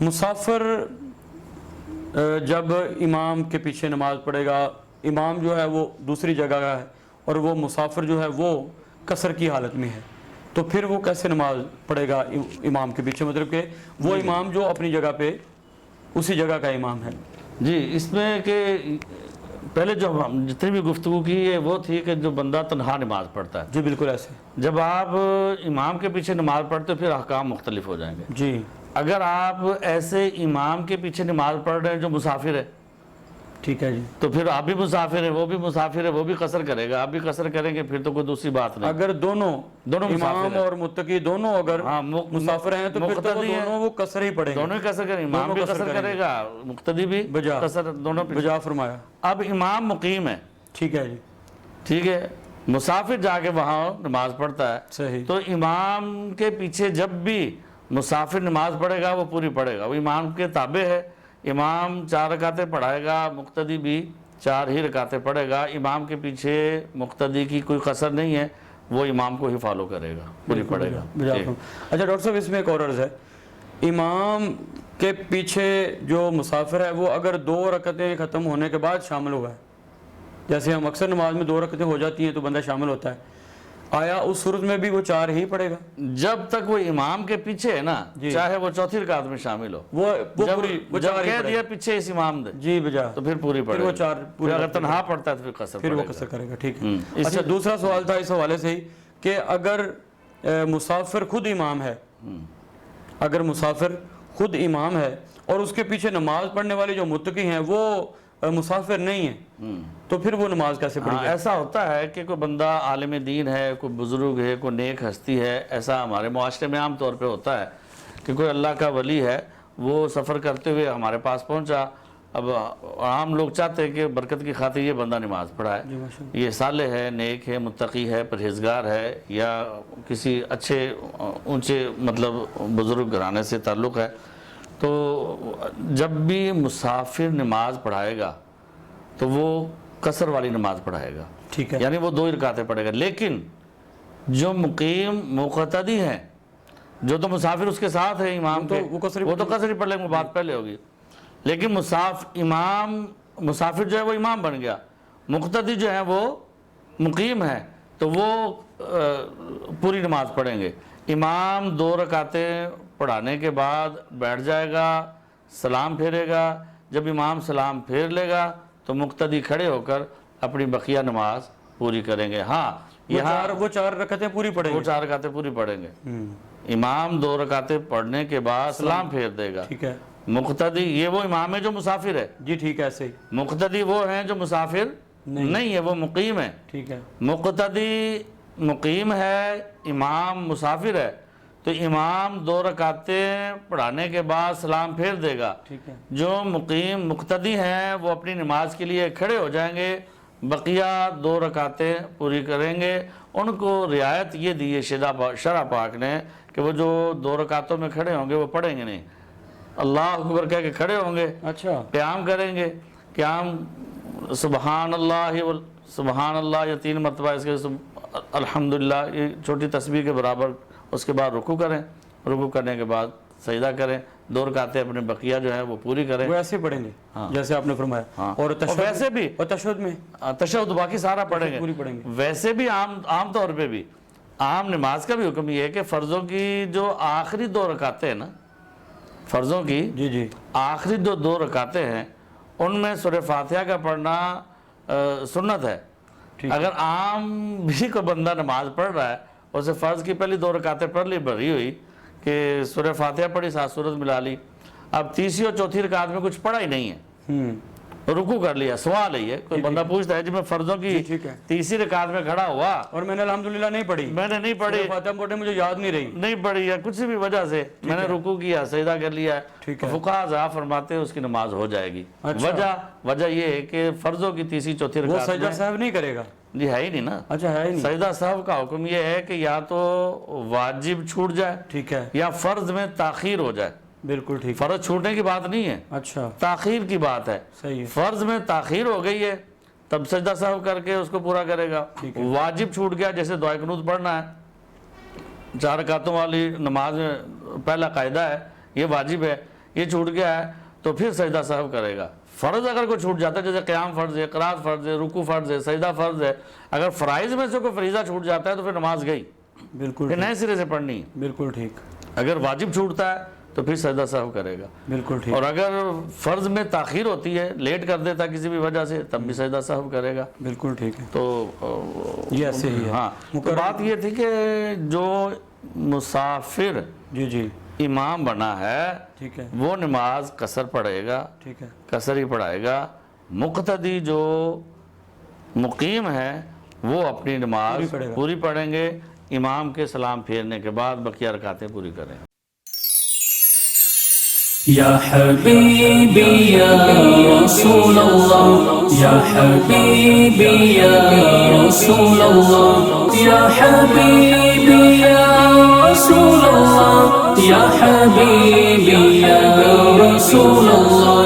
مسافر جب امام کے پیچھے نماز پڑھے گا، امام جو ہے وہ دوسری جگہ کا ہے اور وہ مسافر جو ہے وہ قصر کی حالت میں ہے، تو پھر وہ کیسے نماز پڑھے گا امام کے پیچھے؟ مطلب کہ وہ امام جو اپنی جگہ پہ اسی جگہ کا امام ہے۔ جی، اس میں کہ پہلے جو ہم جتنی بھی گفتگو کی ہے وہ تھی کہ جو بندہ تنہا نماز پڑھتا ہے، جی بالکل ایسے۔ جب آپ امام کے پیچھے نماز پڑھتے پھر احکام مختلف ہو جائیں گے۔ جی اگر آپ ایسے امام کے پیچھے نماز پڑھ رہے ہیں جو مسافر ہے، ٹھیک ہے جی، تو پھر آپ بھی مسافر ہیں، وہ بھی مسافر ہے، وہ بھی قصر کرے گا، آپ بھی قصر کریں گے، پھر تو کوئی دوسری بات نہیں۔ اگر دونوں مسافر امام ہیں اور متقی دونوں اگر مسافر ہیں تو پھر تو وہ دونوں وہ قصر ہی پڑھیں گے، دونوں ہی قصر کریں، امام بھی قصر کرے گا، مقتدی بھی بجا قصر، دونوں بجا فرمایا۔ اب امام مقیم ہے، ٹھیک ہے جی، ٹھیک ہے، مسافر جا کے وہاں نماز پڑھتا ہے، صحیح، تو امام کے پیچھے جب بھی مسافر نماز پڑھے گا وہ پوری پڑھے گا، وہ امام کے تابع ہے، امام 4 رکعتیں پڑھائے گا، مقتدی بھی 4 ہی رکعتیں پڑھے گا، امام کے پیچھے مقتدی کی کوئی قصر نہیں ہے، وہ امام کو ہی فالو کرے گا، پوری پڑھے گا۔ اچھا ڈاکٹر صاحب، اس میں ایک اور عرض ہے، امام کے پیچھے جو مسافر ہے وہ اگر 2 رکعتیں ختم ہونے کے بعد شامل ہوا ہے، جیسے ہم اکثر نماز میں 2 رکعتیں ہو جاتی ہیں تو بندہ شامل ہوتا ہے، آیا اس صورت میں بھی وہ 4 ہی پڑھے گا؟ جب تک وہ امام کے پیچھے ہے نا، چاہے وہ 4تھی رکعت میں شامل ہو، جب کہہ دیا پیچھے اس امام دے جی بجا، تو پھر پوری پڑھے گا، اگر تنہا پڑھتا ہے تو پھر قصر پھر وہ قصر کرے گا، ٹھیک ہے۔ اچھا دوسرا سوال تھا اس حوالے سے ہی کہ اگر مسافر خود امام ہے، اگر مسافر خود امام ہے اور اس کے پیچھے نماز پڑھنے والے جو متقی ہیں وہ مسافر نہیں ہیں، تو پھر وہ نماز کیسے پڑھے گا؟ ایسا ہوتا ہے کہ کوئی بندہ عالم دین ہے، کوئی بزرگ ہے، کوئی نیک ہستی ہے، ایسا ہمارے معاشرے میں عام طور پہ ہوتا ہے کہ کوئی اللہ کا ولی ہے، وہ سفر کرتے ہوئے ہمارے پاس پہنچا، اب عام لوگ چاہتے ہیں کہ برکت کی خاطر یہ بندہ نماز پڑھائے، یہ صالح ہے، نیک ہے، متقی ہے، پرہیزگار ہے، یا کسی اچھے اونچے مطلب بزرگ گھرانے سے تعلق ہے، تو جب بھی مسافر نماز پڑھائے گا تو وہ قصر والی نماز پڑھائے گا، ٹھیک ہے، یعنی وہ 2 رکعتیں پڑھے گا، لیکن جو مقیم مقتدی ہیں، جو تو مسافر اس کے ساتھ ہے امام کے، وہ تو قصر ہی پڑھ لیں گے، بات پہلے ہوگی، لیکن مسافر جو ہے وہ امام بن گیا، مقتدی جو ہے وہ مقیم ہے، تو وہ پوری نماز پڑھیں گے۔ امام 2 رکعتیں پڑھانے کے بعد بیٹھ جائے گا، سلام پھیرے گا، جب امام سلام پھیر لے گا تو مقتدی کھڑے ہو کر اپنی بقیہ نماز پوری کریں گے۔ ہاں، وہ 4 رکعتیں پوری پڑھیں گے، وہ 4 رکعتیں پوری پڑھیں گے، امام 2 رکعتیں پڑھنے کے بعد سلام پھیر دے گا، ٹھیک ہے، مقتدی یہ وہ امام ہے جو مسافر ہے، جی ٹھیک ہے، ایسے ہی، مقتدی وہ ہیں جو مسافر نہیں ہے، وہ مقیم ہے، ٹھیک ہے، مقتدی مقیم ہے، امام مسافر ہے، تو امام 2 رکعتیں پڑھانے کے بعد سلام پھیر دے گا، ٹھیک ہے، جو مقیم مقتدی ہیں وہ اپنی نماز کے لیے کھڑے ہو جائیں گے، بقیہ 2 رکعتیں پوری کریں گے۔ ان کو رعایت یہ دی ہے شرع پاک نے کہ وہ جو 2 رکعتوں میں کھڑے ہوں گے وہ پڑھیں گے نہیں، اللہ اکبر کہہ کے کھڑے ہوں گے، اچھا، قیام کریں گے، قیام سبحان اللہ سبحان اللہ یہ 3 مرتبہ، اس کے الحمدللہ یہ چھوٹی تسبیح کے برابر، اس کے بعد رکوع کریں، رکوع کرنے کے بعد سجدہ کریں، 2 رکعتیں اپنے بقیہ جو ہے وہ پوری کریں، وہ ایسے پڑھیں گے جیسے آپ نے فرمایا، اور ویسے بھی تشہد میں تشہد باقی سارا پڑھیں گے، پوری پڑھیں گے، ویسے بھی عام طور پہ بھی عام نماز کا بھی حکم یہ ہے کہ فرضوں کی جو آخری 2 رکعتیں ہیں نا، فرضوں کی جی جی آخری 2 رکعتیں ہیں، ان میں سورہ فاتحہ کا پڑھنا سنت ہے۔ اگر عام بھی کوئی بندہ نماز پڑھ رہا ہے، اسے فرض کی پہلی 2 رکعتیں پڑھ لی، بھری ہوئی کہ سورہ فاتحہ پڑھی، 7 سورت ملا لی، اب تیسری اور چوتھی رکعت میں کچھ پڑھا ہی نہیں ہے، رکوع کر لیا، سوال ہے، کوئی بندہ پوچھتا ہے جی میں فرضوں کی تیسری رکعت میں کھڑا ہوا اور میں نے الحمدللہ نہیں پڑھی، میں نے نہیں پڑھی، فاتحہ پڑھنے مجھے یاد نہیں رہی، نہیں پڑھی یا کچھ بھی وجہ سے میں نے رکوع کیا، سجدہ کر لیا، فقہاء حضرات فرماتے ہیں اس کی نماز ہو جائے گی۔ وجہ یہ ہے کہ فرضوں کی تیسری چوتھی رکعت وہ سجدہ سہو نہیں کرے گا، جی ہے ہی نہیں نا، اچھا ہے ہی نہیں، سجدہ سہو کا حکم یہ ہے کہ یا تو واجب چھوٹ جائے، ٹھیک ہے، یا فرض میں تاخیر ہو جائے، بالکل ٹھیک، فرض چھوٹنے کی بات نہیں ہے، اچھا تاخیر کی بات ہے، صحیح ہے، فرض میں تاخیر ہو گئی ہے تب سجدہ سہو کر کے اس کو پورا کرے گا، واجب چھوٹ گیا جیسے دعائے قنوت پڑھنا ہے، 4 رکعتوں والی نماز میں پہلا قاعدہ ہے یہ واجب ہے، یہ چھوٹ گیا ہے تو پھر سجدہ سہو کرے گا. فرض اگر کوئی چھوٹ جاتا ہے جیسے قیام فرض ہے, قرات فرض ہے, رکوع فرض ہے, سجدہ فرض ہے, اگر فرائض میں سے کوئی فریضہ چھوٹ جاتا ہے تو پھر نماز گئی, بالکل پھر نئے سرے سے پڑھنی ہے. بالکل ٹھیک, اگر واجب چھوٹتا ہے تو پھر سجدہ سہو کرے گا. بالکل ٹھیک, اور اگر فرض میں تاخیر ہوتی ہے, لیٹ کر دیتا کسی بھی وجہ سے, تب بھی سجدہ سہو کرے گا. بالکل ٹھیک ہے. تو یہ ایسے ہی ہے. ہاں, تو بات یہ تھی کہ جو مسافر جی جی امام بنا ہے ٹھیک ہے, وہ نماز قصر پڑھے گا, ٹھیک ہے, قصر ہی پڑھائے گا. مقتدی جو مقیم ہے وہ اپنی نماز پوری پڑھیں گے, امام کے سلام پھیرنے کے بعد بقیہ رکعتیں پوری کریں. یا حبیبی یا رسول اللہ, یا حبیبی یا رسول اللہ, یا حبیبی یا رسول اللہ, یا حبیبی یا رسول اللہ.